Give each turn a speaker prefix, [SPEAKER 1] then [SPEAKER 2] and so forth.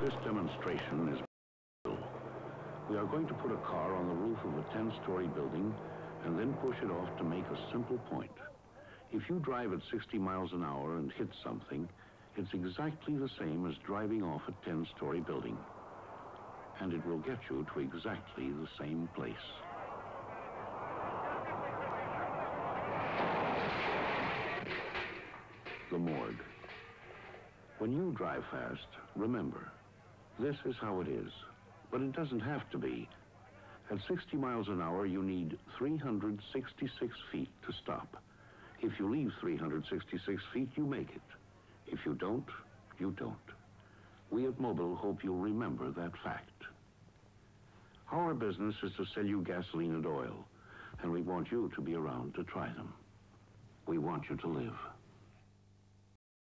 [SPEAKER 1] This demonstration is Mobil. We are going to put a car on the roof of a 10-story building and then push it off to make a simple point. If you drive at 60 miles an hour and hit something, it's exactly the same as driving off a 10-story building. And it will get you to exactly the same place. The morgue. When you drive fast, remember, this is how it is. But it doesn't have to be. At 60 miles an hour, you need 366 feet to stop. If you leave 366 feet, you make it. If you don't, you don't. We at Mobil hope you'll remember that fact. Our business is to sell you gasoline and oil, and we want you to be around to try them. We want you to live.